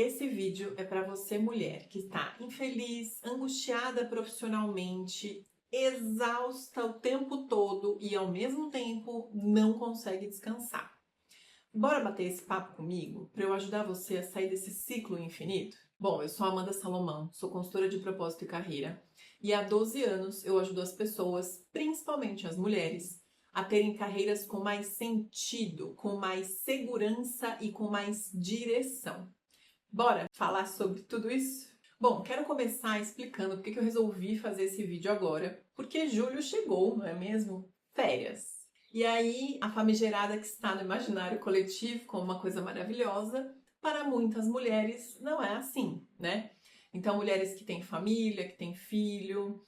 Esse vídeo é para você, mulher, que está infeliz, angustiada profissionalmente, exausta o tempo todo e ao mesmo tempo não consegue descansar. Bora bater esse papo comigo para eu ajudar você a sair desse ciclo infinito? Bom, eu sou a Amanda Salomão, sou consultora de propósito e carreira e há 12 anos eu ajudo as pessoas, principalmente as mulheres, a terem carreiras com mais sentido, com mais segurança e com mais direção. Bora falar sobre tudo isso? Bom, quero começar explicando porque que eu resolvi fazer esse vídeo agora, porque julho chegou, não é mesmo? Férias. E aí, a famigerada que está no imaginário coletivo como uma coisa maravilhosa, para muitas mulheres não é assim, né? Então, mulheres que têm família, que têm filho,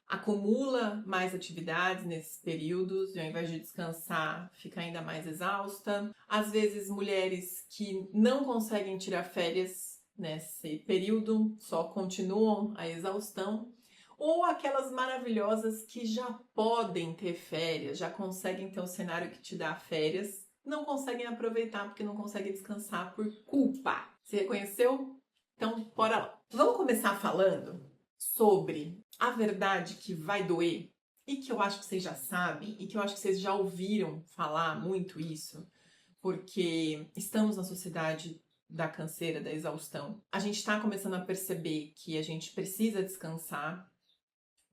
acumula mais atividades nesses períodos e ao invés de descansar, fica ainda mais exausta. Às vezes, mulheres que não conseguem tirar férias nesse período, só continuam a exaustão. Ou aquelas maravilhosas que já podem ter férias, já conseguem ter um cenário que te dá férias, não conseguem aproveitar porque não conseguem descansar por culpa. Se reconheceu? Então, bora lá. Vamos começar falando sobre a verdade que vai doer e que eu acho que vocês já sabem e que eu acho que vocês já ouviram falar muito isso, porque estamos na sociedade da canseira, da exaustão. A gente está começando a perceber que a gente precisa descansar.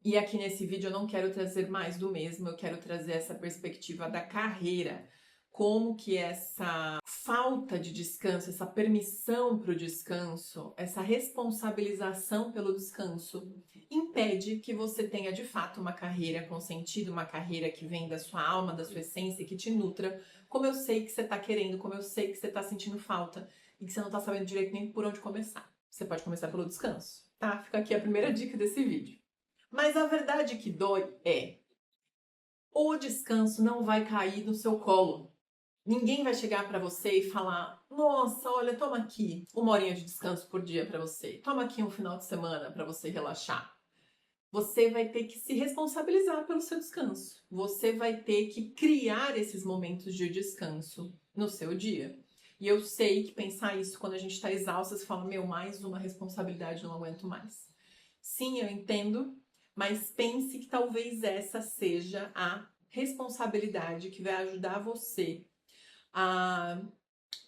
E aqui nesse vídeo eu não quero trazer mais do mesmo, eu quero trazer essa perspectiva da carreira, como que essa falta de descanso, essa permissão para o descanso, essa responsabilização pelo descanso, impede que você tenha de fato uma carreira com sentido, uma carreira que vem da sua alma, da sua essência, que te nutra, como eu sei que você está querendo, como eu sei que você está sentindo falta e que você não está sabendo direito nem por onde começar. Você pode começar pelo descanso, tá? Fica aqui a primeira dica desse vídeo. Mas a verdade que dói é: o descanso não vai cair no seu colo. Ninguém vai chegar para você e falar: nossa, olha, toma aqui 1 horinha de descanso por dia para você. Toma aqui um final de semana para você relaxar. Você vai ter que se responsabilizar pelo seu descanso. Você vai ter que criar esses momentos de descanso no seu dia. E eu sei que pensar isso quando a gente está exausta, você fala: meu, mais uma responsabilidade, não aguento mais. Sim, eu entendo. Mas pense que talvez essa seja a responsabilidade que vai ajudar você a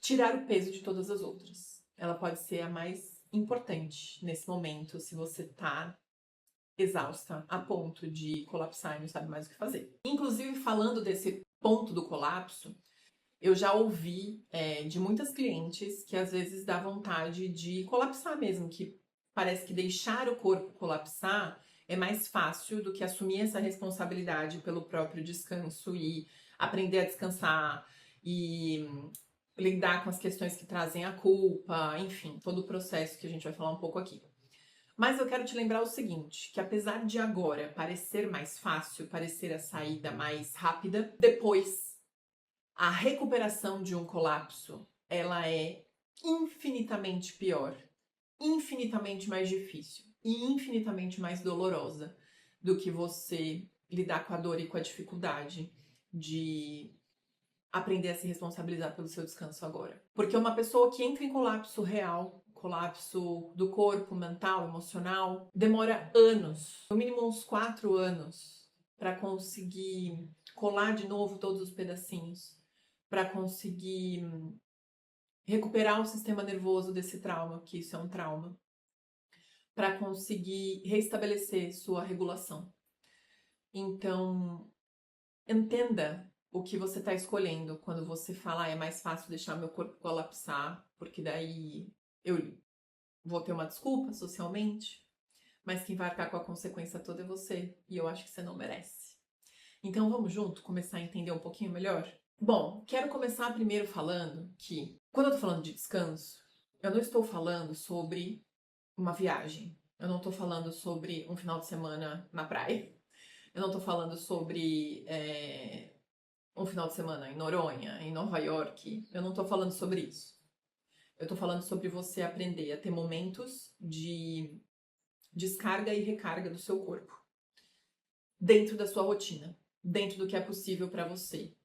tirar o peso de todas as outras. Ela pode ser a mais importante nesse momento, se você tá exausta a ponto de colapsar e não sabe mais o que fazer. Inclusive, falando desse ponto do colapso, eu já ouvi de muitas clientes que às vezes dá vontade de colapsar mesmo, que parece que deixar o corpo colapsar é mais fácil do que assumir essa responsabilidade pelo próprio descanso e aprender a descansar e lidar com as questões que trazem a culpa, enfim, todo o processo que a gente vai falar um pouco aqui. Mas eu quero te lembrar o seguinte, que apesar de agora parecer mais fácil, parecer a saída mais rápida, depois a recuperação de um colapso, ela é infinitamente pior, infinitamente mais difícil e infinitamente mais dolorosa do que você lidar com a dor e com a dificuldade de aprender a se responsabilizar pelo seu descanso agora. Porque uma pessoa que entra em colapso real, colapso do corpo, mental, emocional, demora anos, no mínimo uns 4 anos, para conseguir colar de novo todos os pedacinhos, para conseguir recuperar o sistema nervoso desse trauma, que isso é um trauma, para conseguir restabelecer sua regulação. Então, entenda o que você está escolhendo quando você fala: é mais fácil deixar meu corpo colapsar, porque daí eu vou ter uma desculpa socialmente, mas quem vai arcar com a consequência toda é você, e eu acho que você não merece. Então vamos junto começar a entender um pouquinho melhor? Bom, quero começar primeiro falando que, quando eu tô falando de descanso, eu não estou falando sobre uma viagem. Eu não tô falando sobre um final de semana na praia. Eu não tô falando sobre um final de semana em Noronha, em Nova York. Eu não tô falando sobre isso. Eu tô falando sobre você aprender a ter momentos de descarga e recarga do seu corpo. Dentro da sua rotina. Dentro do que é possível pra você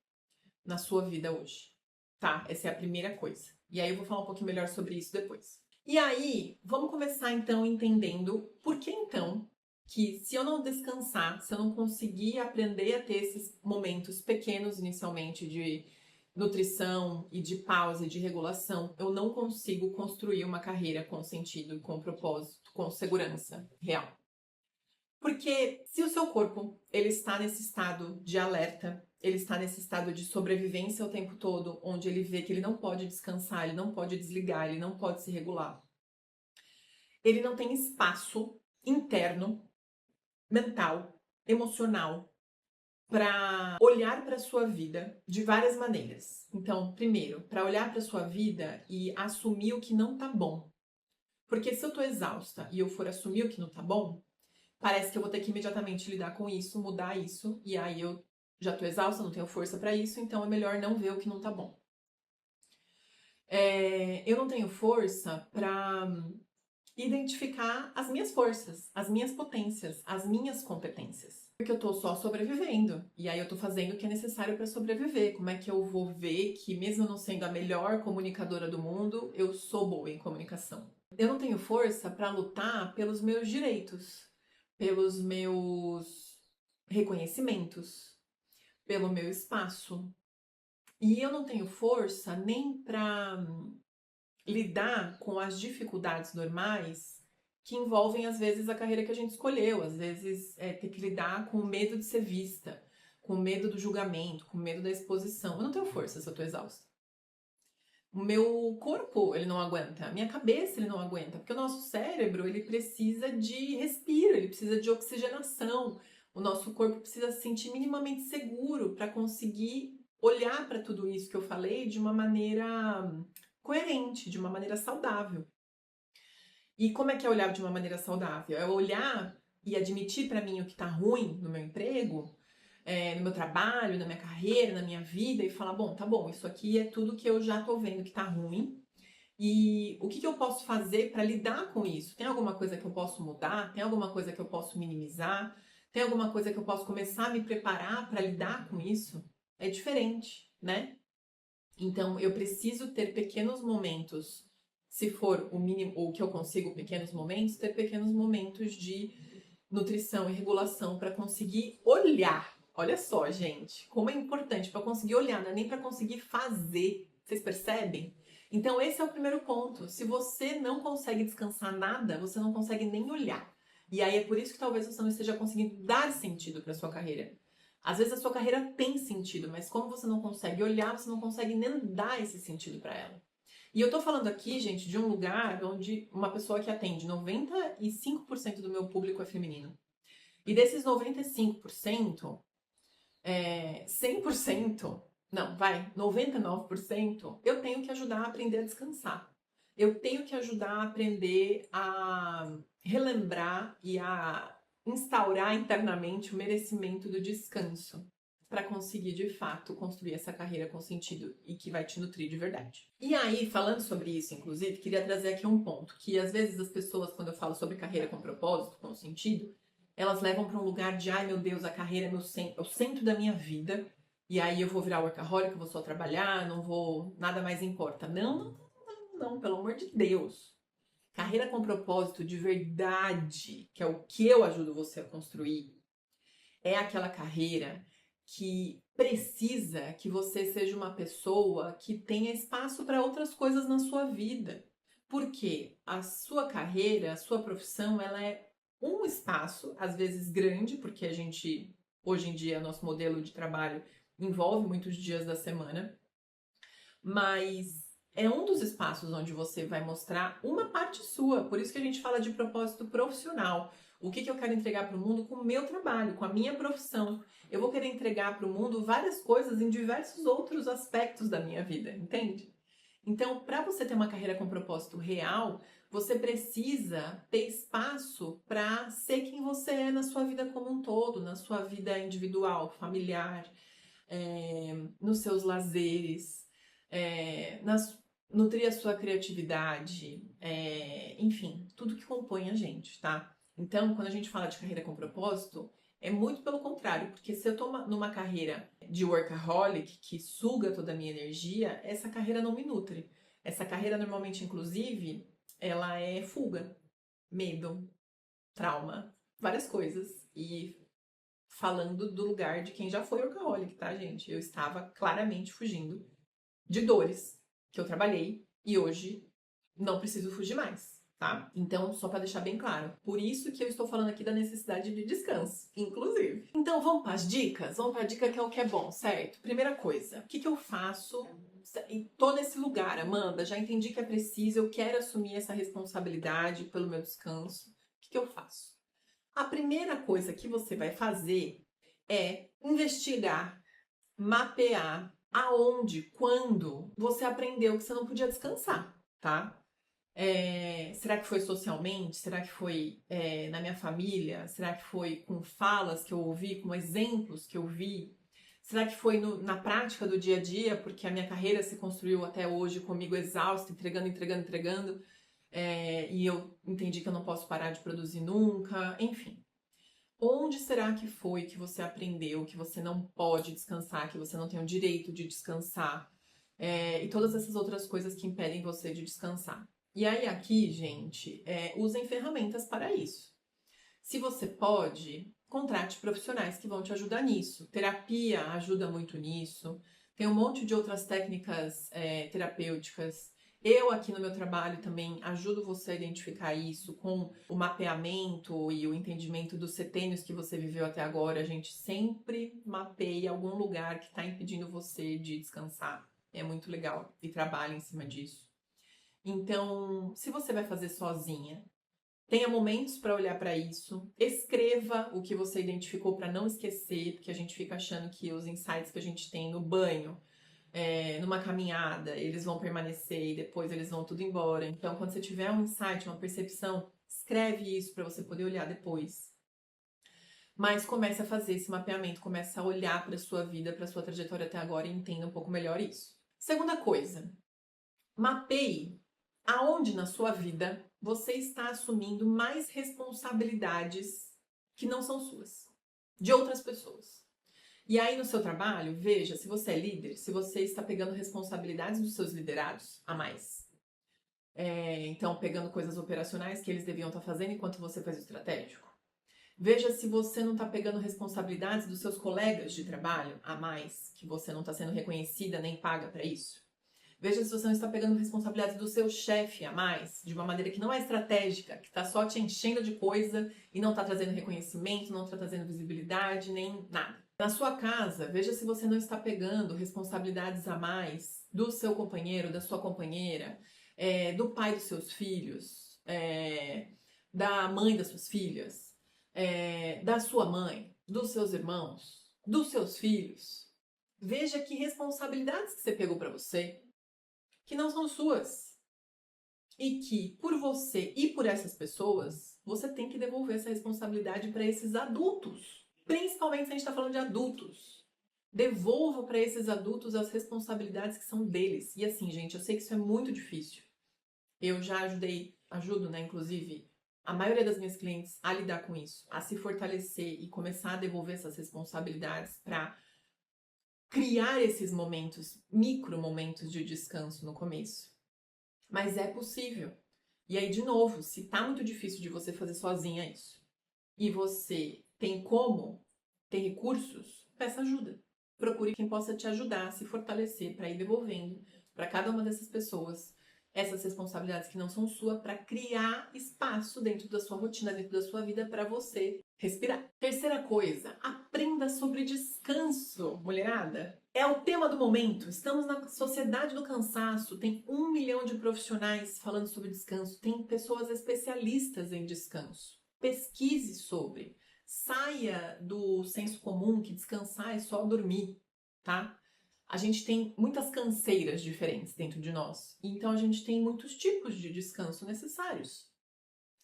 na sua vida hoje. Tá? Essa é a primeira coisa. E aí eu vou falar um pouquinho melhor sobre isso depois. E aí, vamos começar então entendendo por que então que se eu não descansar, se eu não conseguir aprender a ter esses momentos pequenos inicialmente de nutrição e de pausa e de regulação, eu não consigo construir uma carreira com sentido, com propósito, com segurança real. Porque se o seu corpo ele está nesse estado de alerta, ele está nesse estado de sobrevivência o tempo todo, onde ele vê que ele não pode descansar, ele não pode desligar, ele não pode se regular. Ele não tem espaço interno, mental, emocional, para olhar para a sua vida de várias maneiras. Então, primeiro, para olhar para a sua vida e assumir o que não tá bom. Porque se eu tô exausta e eu for assumir o que não tá bom, parece que eu vou ter que imediatamente lidar com isso, mudar isso, e aí eu já tô exausta, não tenho força para isso, então é melhor não ver o que não tá bom. Eu não tenho força para identificar as minhas forças, as minhas potências, as minhas competências. Porque eu tô só sobrevivendo, e aí eu tô fazendo o que é necessário para sobreviver. Como é que eu vou ver que, mesmo não sendo a melhor comunicadora do mundo, eu sou boa em comunicação? Eu não tenho força para lutar pelos meus direitos, pelos meus reconhecimentos, pelo meu espaço. E eu não tenho força nem para lidar com as dificuldades normais que envolvem, às vezes, a carreira que a gente escolheu. Às vezes, ter que lidar com o medo de ser vista, com o medo do julgamento, com o medo da exposição. Eu não tenho força se eu tô exausta. O meu corpo, ele não aguenta. A minha cabeça, ele não aguenta. Porque o nosso cérebro, ele precisa de respiro, ele precisa de oxigenação. O nosso corpo precisa se sentir minimamente seguro para conseguir olhar para tudo isso que eu falei de uma maneira coerente, de uma maneira saudável. E como é que é olhar de uma maneira saudável? É olhar e admitir para mim o que tá ruim no meu emprego, no meu trabalho, na minha carreira, na minha vida e falar, bom, tá bom, isso aqui é tudo que eu já tô vendo que tá ruim. E o que eu posso fazer para lidar com isso? Tem alguma coisa que eu posso mudar? Tem alguma coisa que eu posso minimizar? Tem alguma coisa que eu posso começar a me preparar para lidar com isso? É diferente, né? Então, eu preciso ter pequenos momentos, se for o mínimo, ou que eu consigo pequenos momentos, ter pequenos momentos de nutrição e regulação para conseguir olhar. Olha só, gente, como é importante para conseguir olhar, não é nem para conseguir fazer. Vocês percebem? Então, esse é o primeiro ponto. Se você não consegue descansar nada, você não consegue nem olhar. E aí é por isso que talvez você não esteja conseguindo dar sentido para sua carreira. Às vezes a sua carreira tem sentido, mas como você não consegue olhar, você não consegue nem dar esse sentido para ela. E eu tô falando aqui, gente, de um lugar onde uma pessoa que atende 95% do meu público é feminino. E desses 95%, 100%, não, vai, 99%, eu tenho que ajudar a aprender a descansar. Eu tenho que ajudar a aprender a relembrar e a instaurar internamente o merecimento do descanso para conseguir de fato construir essa carreira com sentido e que vai te nutrir de verdade. E aí, falando sobre isso, inclusive, queria trazer aqui um ponto que às vezes as pessoas, quando eu falo sobre carreira com propósito, com sentido, elas levam para um lugar de, ai meu Deus, a carreira é o centro da minha vida, e aí eu vou virar workaholic, eu vou só trabalhar, não vou, nada mais importa. Não, pelo amor de Deus. Carreira com propósito de verdade, que é o que eu ajudo você a construir, é aquela carreira que precisa que você seja uma pessoa que tenha espaço para outras coisas na sua vida. Porque a sua carreira, a sua profissão, ela é um espaço, às vezes grande, porque a gente, hoje em dia, nosso modelo de trabalho envolve muitos dias da semana, mas é um dos espaços onde você vai mostrar uma parte sua. Por isso que a gente fala de propósito profissional. O que eu quero entregar para o mundo com o meu trabalho, com a minha profissão. Eu vou querer entregar para o mundo várias coisas em diversos outros aspectos da minha vida, entende? Então, para você ter uma carreira com propósito real, você precisa ter espaço para ser quem você é na sua vida como um todo, na sua vida individual, familiar, nos seus lazeres, nutrir a sua criatividade, enfim, tudo que compõe a gente, tá? Então, quando a gente fala de carreira com propósito, é muito pelo contrário, porque se eu tô numa carreira de workaholic que suga toda a minha energia, essa carreira não me nutre. Essa carreira normalmente, inclusive, ela é fuga, medo, trauma, várias coisas. E falando do lugar de quem já foi workaholic, tá, gente? Eu estava claramente fugindo de dores que eu trabalhei e hoje não preciso fugir mais, tá? Então, só para deixar bem claro, por isso que eu estou falando aqui da necessidade de descanso, inclusive. Então, vamos para as dicas? Vamos para a dica que é o que é bom, certo? Primeira coisa, o que eu faço? Tô nesse lugar, Amanda, já entendi que é preciso, eu quero assumir essa responsabilidade pelo meu descanso. O que eu faço? A primeira coisa que você vai fazer é investigar, mapear aonde, quando você aprendeu que você não podia descansar, tá? Será que foi socialmente? Será que foi na minha família? Será que foi com falas que eu ouvi, com exemplos que eu vi? Será que foi na prática do dia a dia, porque a minha carreira se construiu até hoje comigo exausta, entregando, e eu entendi que eu não posso parar de produzir nunca, enfim. Onde será que foi que você aprendeu que você não pode descansar, que você não tem o direito de descansar? E todas essas outras coisas que impedem você de descansar. E aí aqui, gente, usem ferramentas para isso. Se você pode, contrate profissionais que vão te ajudar nisso. Terapia ajuda muito nisso. Tem um monte de outras técnicas terapêuticas. Eu aqui no meu trabalho também ajudo você a identificar isso com o mapeamento e o entendimento dos setênios que você viveu até agora. A gente sempre mapeia algum lugar que está impedindo você de descansar. É muito legal e trabalha em cima disso. Então, se você vai fazer sozinha, tenha momentos para olhar para isso, escreva o que você identificou para não esquecer, porque a gente fica achando que os insights que a gente tem no banho, numa caminhada, eles vão permanecer e depois eles vão tudo embora. Então, quando você tiver um insight, uma percepção, escreve isso para você poder olhar depois. Mas comece a fazer esse mapeamento, comece a olhar para a sua vida, para a sua trajetória até agora e entenda um pouco melhor isso. Segunda coisa, mapeie aonde na sua vida você está assumindo mais responsabilidades que não são suas, de outras pessoas. E aí no seu trabalho, veja se você é líder, se você está pegando responsabilidades dos seus liderados a mais. Então, pegando coisas operacionais que eles deviam estar fazendo enquanto você faz o estratégico. Veja se você não está pegando responsabilidades dos seus colegas de trabalho a mais, que você não está sendo reconhecida nem paga para isso. Veja se você não está pegando responsabilidades do seu chefe a mais, de uma maneira que não é estratégica, que está só te enchendo de coisa e não está trazendo reconhecimento, não está trazendo visibilidade, nem nada. Na sua casa, veja se você não está pegando responsabilidades a mais do seu companheiro, da sua companheira, do pai dos seus filhos, da mãe das suas filhas, da sua mãe, dos seus irmãos, dos seus filhos. Veja que responsabilidades que você pegou para você, que não são suas. E que, por você e por essas pessoas, você tem que devolver essa responsabilidade para esses adultos. Principalmente se a gente está falando de adultos. Devolva para esses adultos as responsabilidades que são deles. E assim, gente, eu sei que isso é muito difícil. Eu já ajudo, né, inclusive, a maioria das minhas clientes a lidar com isso, a se fortalecer e começar a devolver essas responsabilidades para criar esses momentos, micro momentos de descanso no começo. Mas é possível. E aí, de novo, se tá muito difícil de você fazer sozinha isso, e você tem como, tem recursos, peça ajuda. Procure quem possa te ajudar a se fortalecer para ir devolvendo para cada uma dessas pessoas essas responsabilidades que não são suas, para criar espaço dentro da sua rotina, dentro da sua vida, para você respirar. Terceira coisa, aprenda sobre descanso, mulherada. É o tema do momento. Estamos na sociedade do cansaço. Tem 1 milhão de profissionais falando sobre descanso. Tem pessoas especialistas em descanso. Pesquise sobre. Saia do senso comum que descansar é só dormir, tá? A gente tem muitas canseiras diferentes dentro de nós. Então, a gente tem muitos tipos de descanso necessários.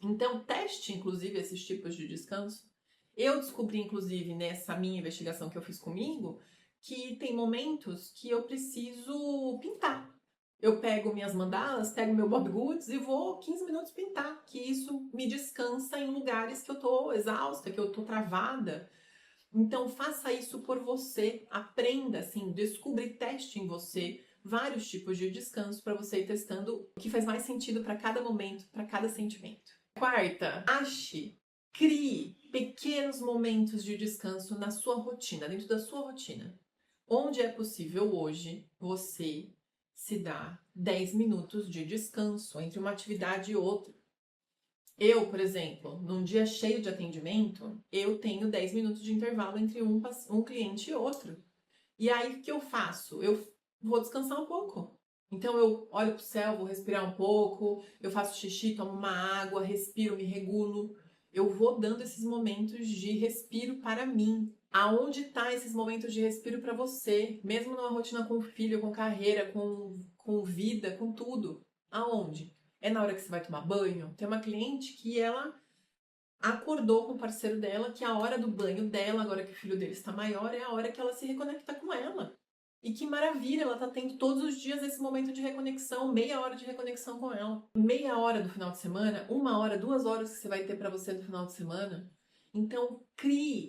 Então, teste, inclusive, esses tipos de descanso. Eu descobri, inclusive, nessa minha investigação que eu fiz comigo, que tem momentos que eu preciso pintar. Eu pego minhas mandalas, pego meu Bob Goods e vou 15 minutos pintar, que isso me descansa em lugares que eu tô exausta, que eu tô travada. Então, faça isso por você, aprenda, assim, descubra e teste em você vários tipos de descanso para você ir testando o que faz mais sentido para cada momento, para cada sentimento. Quarta, crie pequenos momentos de descanso na sua rotina, dentro da sua rotina. Onde é possível hoje você se dar 10 minutos de descanso entre uma atividade e outra. Eu, por exemplo, num dia cheio de atendimento, eu tenho 10 minutos de intervalo entre um cliente e outro. E aí, o que eu faço? Eu vou descansar um pouco. Então, eu olho pro céu, vou respirar um pouco, eu faço xixi, tomo uma água, respiro, me regulo. Eu vou dando esses momentos de respiro para mim. Aonde está esses momentos de respiro para você? Mesmo numa rotina com filho, com carreira, com vida, com tudo. Aonde? É na hora que você vai tomar banho? Tem uma cliente que ela acordou com o parceiro dela que a hora do banho dela, agora que o filho dele está maior, é a hora que ela se reconecta com ela. E que maravilha, ela tá tendo todos os dias esse momento de reconexão, meia hora de reconexão com ela. Meia hora do final de semana, 1 hora, 2 horas que você vai ter para você no final de semana. Então,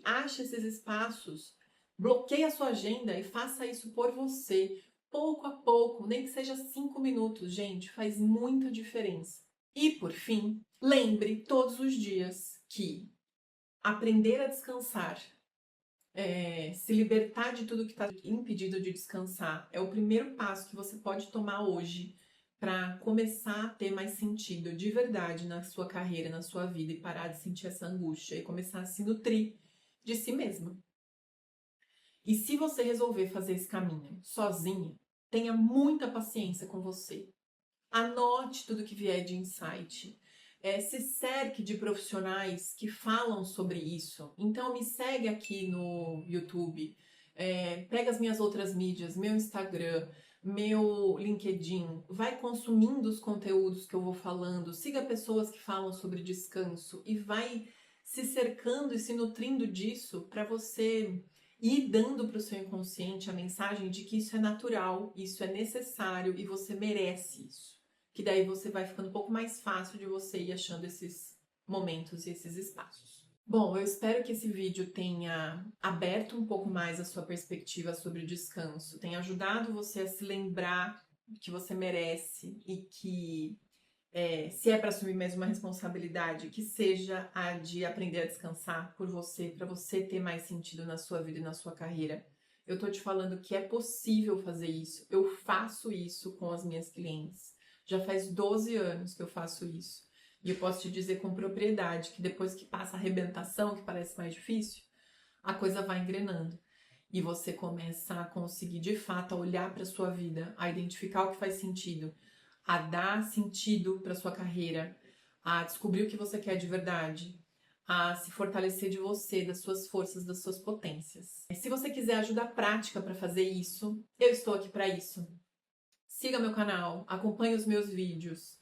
ache esses espaços, bloqueie a sua agenda e faça isso por você. Pouco a pouco, nem que seja 5 minutos, gente, faz muita diferença. E, por fim, lembre todos os dias que aprender a descansar, se libertar de tudo que está impedido de descansar, é o primeiro passo que você pode tomar hoje para começar a ter mais sentido de verdade na sua carreira, na sua vida e parar de sentir essa angústia e começar a se nutrir de si mesma. E se você resolver fazer esse caminho sozinha, tenha muita paciência com você. Anote tudo que vier de insight. Se cerque de profissionais que falam sobre isso. Então me segue aqui no YouTube, pega as minhas outras mídias, meu Instagram, meu LinkedIn, vai consumindo os conteúdos que eu vou falando, siga pessoas que falam sobre descanso e vai se cercando e se nutrindo disso para você ir dando para o seu inconsciente a mensagem de que isso é natural, isso é necessário e você merece isso. Que daí você vai ficando um pouco mais fácil de você ir achando esses momentos e esses espaços. Bom, eu espero que esse vídeo tenha aberto um pouco mais a sua perspectiva sobre o descanso, tenha ajudado você a se lembrar que você merece e que se é para assumir mais uma responsabilidade, que seja a de aprender a descansar por você, para você ter mais sentido na sua vida e na sua carreira. Eu tô te falando que é possível fazer isso, eu faço isso com as minhas clientes. Já faz 12 anos que eu faço isso. E eu posso te dizer com propriedade que depois que passa a arrebentação, que parece mais difícil, a coisa vai engrenando. E você começa a conseguir, de fato, a olhar para a sua vida, a identificar o que faz sentido, a dar sentido para sua carreira, a descobrir o que você quer de verdade, a se fortalecer de você, das suas forças, das suas potências. Se você quiser ajuda prática para fazer isso, eu estou aqui para isso. Siga meu canal, acompanhe os meus vídeos.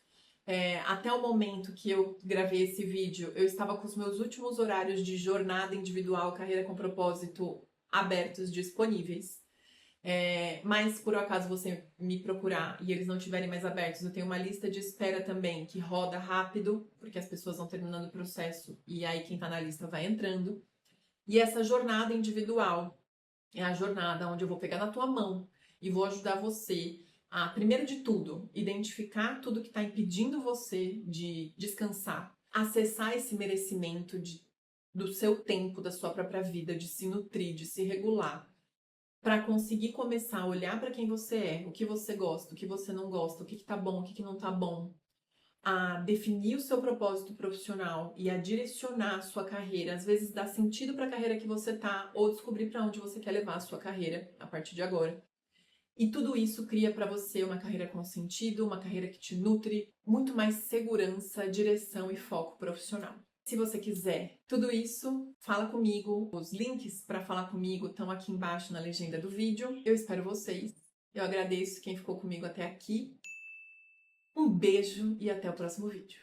Até o momento que eu gravei esse vídeo, eu estava com os meus últimos horários de jornada individual, carreira com propósito, abertos, disponíveis. Mas se por acaso você me procurar e eles não estiverem mais abertos, eu tenho uma lista de espera também que roda rápido, porque as pessoas vão terminando o processo e aí quem está na lista vai entrando. E essa jornada individual é a jornada onde eu vou pegar na tua mão e vou ajudar você a, primeiro de tudo, identificar tudo que está impedindo você de descansar, acessar esse merecimento do seu tempo, da sua própria vida, de se nutrir, de se regular, para conseguir começar a olhar para quem você é, o que você gosta, o que você não gosta, o que está bom, o que não está bom, a definir o seu propósito profissional e a direcionar a sua carreira, às vezes dar sentido para a carreira que você tá ou descobrir para onde você quer levar a sua carreira a partir de agora. E tudo isso cria para você uma carreira com sentido, uma carreira que te nutre, muito mais segurança, direção e foco profissional. Se você quiser tudo isso, fala comigo. Os links para falar comigo estão aqui embaixo na legenda do vídeo. Eu espero vocês. Eu agradeço quem ficou comigo até aqui. Um beijo e até o próximo vídeo.